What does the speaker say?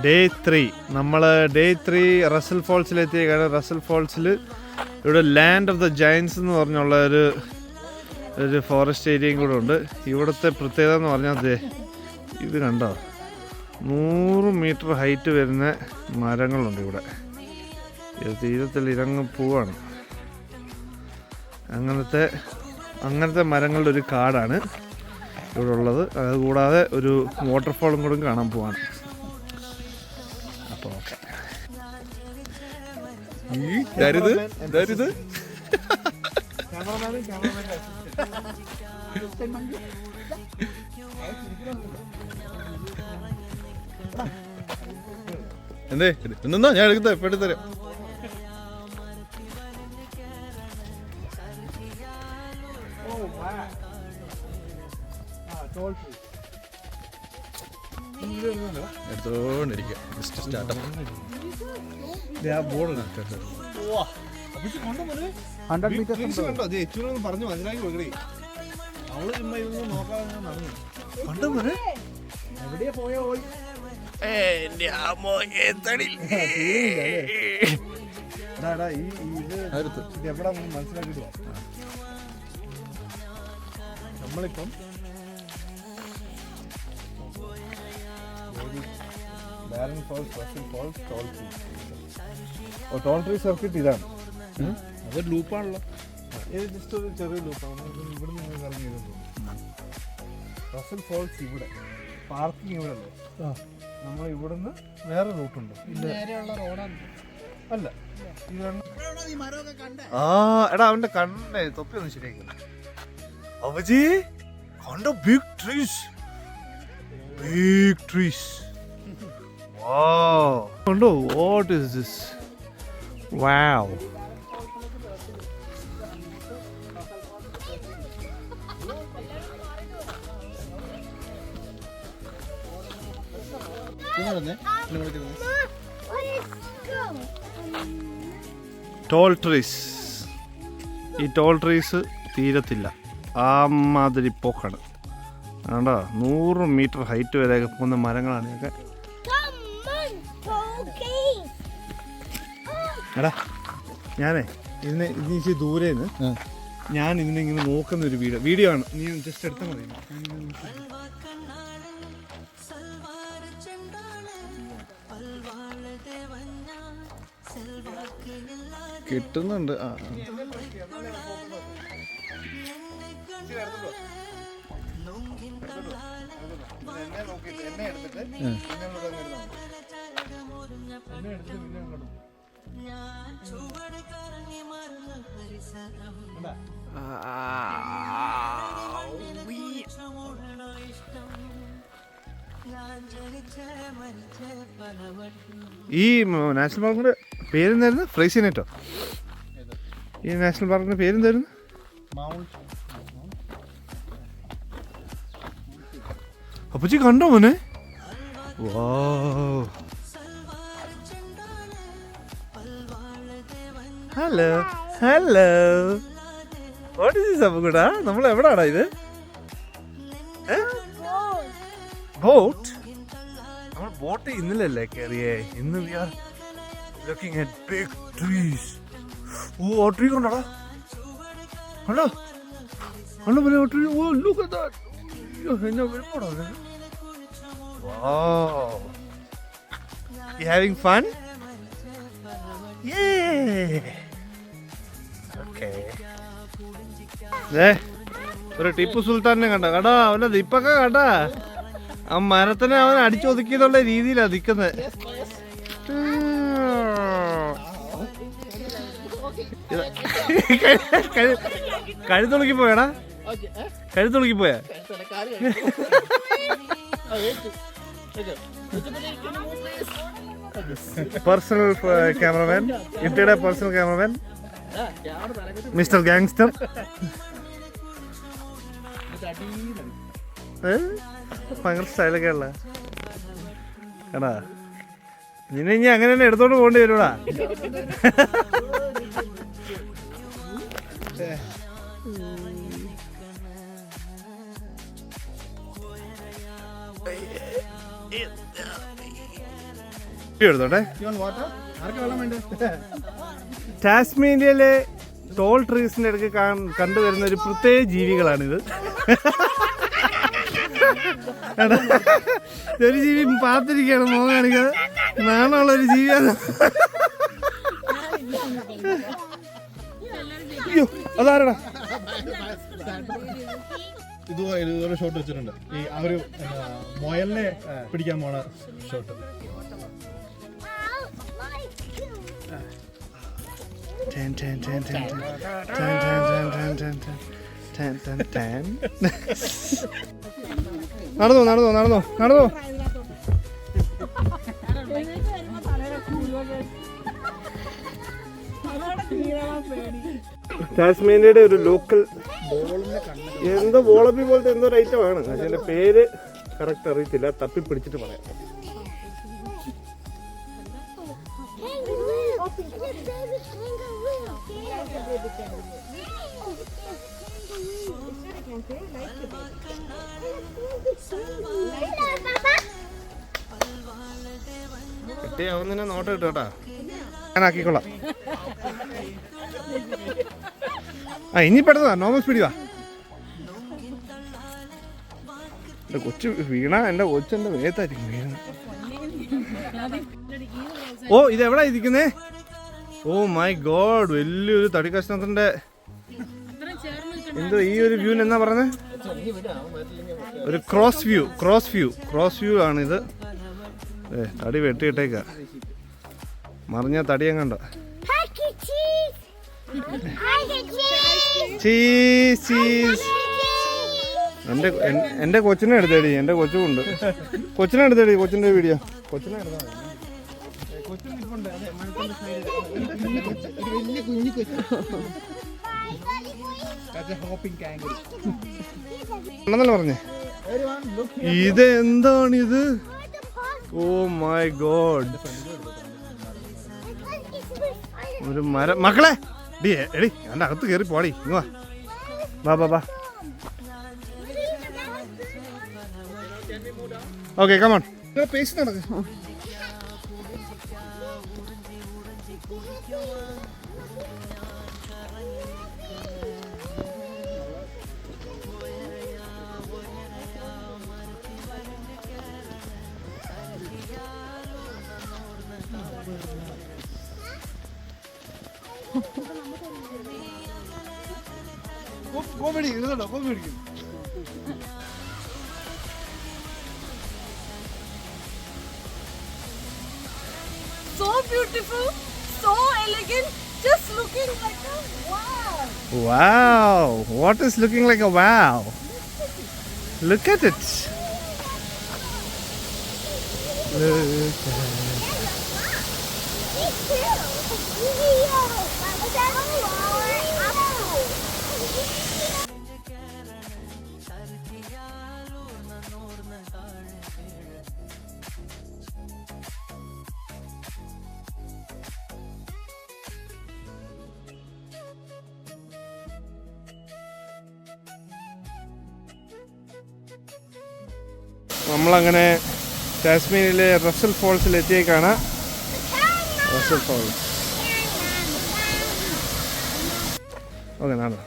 Day 3 നമ്മൾ day 3 Russell ഫോൾസിലെത്തിയ Russell ഫോൾസിൽ ഇവിടെ land of the giants എന്ന് പറഞ്ഞുള്ള ഒരു ഫോറസ്റ്റ് ഏരിയയും കൂടെ ഉണ്ട്. ഇവിടുത്തെ പ്രത്യേകത എന്ന് പറഞ്ഞാൽ ഇത് കണ്ടോ, 100 മീറ്റർ ഹൈറ്റ് വരുന്ന മരങ്ങളുണ്ട് ഇവിടെ. തീരത്തിൽ ഇറങ്ങി പോവാണ്. അങ്ങനത്തെ മരങ്ങളുടെ ഒരു കാടാണ് ഇവിടെ ഉള്ളത്. അതുകൂടാതെ ഒരു വാട്ടർഫാളും കൂടെ കാണാൻ പോവാണ്. അപ്പോൾ ഓക്കെ. എന്തേ എന്നാ ഞാൻ എടുത്ത എടുത്തരാം. എടുത്തോണ്ടിരിക്കുക. പറഞ്ഞു മനസ്സിലാക്കി കൊടുക്കണേ. അവള് ചുമ്മാ ഇതൊന്നും നോക്കാതെ നടന്നു. എവിടെയാ പോയോ? എവിടെ മനസ്സിലാക്കിട്ടോ. നമ്മളിപ്പം ടോൾ ട്രീ സർക്യൂട്ട് ഇതാണ്. അതൊരു ലൂപ്പാണല്ലോ. ഇത് ജസ്റ്റ് ഒരു ചെറിയ ലൂപ്പാണ്. ഇവിടെ നിന്ന് ഇറങ്ങി റസൽ ഫോൾസ് ഇവിടെ പാർക്കിംഗ് ഇവിടെ അല്ലേ. നമ്മൾ ഇവിടുന്ന് വേറെ റൂട്ടുണ്ട്. അല്ല എടാ അവന്റെ കണ്ണേ തൊപ്പി ഒന്നും ശരിയാക്കില്ല. അവജി കണ്ടോ, big trees. Wow. Kondo, what is this? Wow. Tall trees. ഈ ടോൾ ട്രീസ് തീരത്തില്ല. ആ മാതിരി പോക്കാണ്. ആണ്ടാ 100 മീറ്റർ ഹൈറ്റ് വരെ പോകുന്ന മരങ്ങളാണ് ഇതൊക്കെ. എടാ ഞാനേ ഇതിന് ഇച്ചിരി ദൂരെ നിന്ന് ഞാൻ ഇതിനെ നോക്കുന്ന ഒരു വീഡിയോ ആണ്. നീ ജസ്റ്റ് എടുത്താൽ മതി. കിട്ടുന്നുണ്ട്. ഈ നാഷണൽ പാർക്കിന്റെ പേരെന്തായിരുന്നു? ഫ്രൈസിനേറ്റോ? ഈ നാഷണൽ പാർക്കിന്റെ പേരെന്തായിരുന്നു? അപ്പച്ചി കണ്ടോ മോനെ? Hello hello, what is this? അപ്പുകുട്ടാ നമ്മൾ എവിടാടാ ഇത്? ബോട്ട്? നമ്മൾ ബോട്ട് ഇന്നലല്ലേ കയറിയേ. ഇന്ന് we are looking at big trees. ഓ, ആ ട്രീ കണ്ടോടാ. കണ്ടോ കണ്ടോ പോലെ tree. Oh, look at that. എന്നാ വരുമ്പോടാ. Wow. You having fun? Yeah. Okay. ഒരു ടിപ്പു സുൽത്താനെ കണ്ട കടാ. അവന്റെ ദിപ്പൊക്കെ കണ്ടാ. ആ മരത്തിനെ അവൻ അടിച്ചൊതുക്കിയതുള്ള രീതിയിലാണ് നിൽക്കുന്നത്. കഴുത്തുളുക്കി പോയടാ. കഴുത്തുളുക്കി പോയാ. പേഴ്സണൽ ക്യാമറമാൻ, ഇന്ത്യയുടെ പേഴ്സണൽ ക്യാമറമാൻ മിസ്റ്റർ ഗാങ്സ്റ്റർ. ഭയങ്കര സ്റ്റൈലൊക്കെ ഉള്ള എടാ. നിന്നെ ഇനി അങ്ങനെ തന്നെ എടുത്തോണ്ട് പോകേണ്ടി വരൂടാ. എടുത്തോട്ടെ. ആർക്ക് വെള്ളം വേണ്ട? ടാസ്മേനിയയിലെ ടോൾ ട്രീസിന്റെ ഇടയ്ക്ക് കണ്ടുവരുന്ന ഒരു പ്രത്യേക ജീവികളാണിത്. ഒരു ജീവി പാത്തിരിക്കുകയാണ്, മോൻ കാണിക്കാതെ. നാണമുള്ള ഒരു ജീവിയാണ്. അയ്യോ അതാരടാ? ഇതുപോലെ ഷോട്ട് വെച്ചിട്ടുണ്ട്. ഈ ആ ഒരു മുയലിനെ പിടിക്കാൻ പോണ ഷോട്ട്. നടന്നോ നടന്നോ നടന്നോ നടന്നോ. ടാസ്മേനിയയുടെ ഒരു ലോക്കൽ എന്തോ വോളബി പോലത്തെ എന്തോ ഒരു ഐറ്റമാണ്. അതിന്റെ പേര് കറക്റ്റ് അറിയത്തില്ല, തപ്പി പിടിച്ചിട്ട് പറയാം. അവൻ തന്നെ നോട്ട് കിട്ടോട്ടാ, ഞാനാക്കിക്കൊള്ളാം. ആ ഇനി പെടുന്നതാ, നോർമൽ സ്പീഡ് വാ. എന്റെ കൊച്ചു വീണ, എന്റെ കൊച്ചെന്റെ വേത്തായിരിക്കും വീണ. ഓ ഇത് എവിടാ ഇരിക്കുന്നേ? ഓ മൈ ഗോഡ്, വലിയൊരു തടി കഷ്ണത്തിന്റെ എന്തോ ഈ ഒരു വ്യൂവിന് എന്നാ പറഞ്ഞത്? ഒരു ക്രോസ് വ്യൂ ആണിത്. തടി വെട്ടിയിട്ടേക്ക, മറിഞ്ഞ തടി എങ്ങണ്ട. എന്റെ കൊച്ചിനെ എടുത്തേടി, എന്റെ കൊച്ചുണ്ട്. കൊച്ചിനെ എടുത്തേടി, കൊച്ചിന്റെ വീഡിയോ. കൊച്ചിനെ എടുത്താ പറഞ്ഞേ. ഇത് എന്താണിത്? ഓ മൈ ഗോഡ്, ഒരു മരം. മക്കളെ എടി എന്റെ അകത്ത് കയറി പോടി, ഇങ്ങ് വാ ബാ ബാ. ഓക്കെ കമോൺ, പേസ്റ്റ് നടക്കും. കോമഡി ഇതുണ്ടോ? Comedy so beautiful, so elegant, just looking like a wow. Wow, what is looking like a wow? Look at it. നമ്മളങ്ങനെ ടാസ്മേനിയയിലെ റസൽ ഫോൾസിൽ എത്തിയേക്കാണ്. Russell Falls. ഓക്കെ നടന്നു.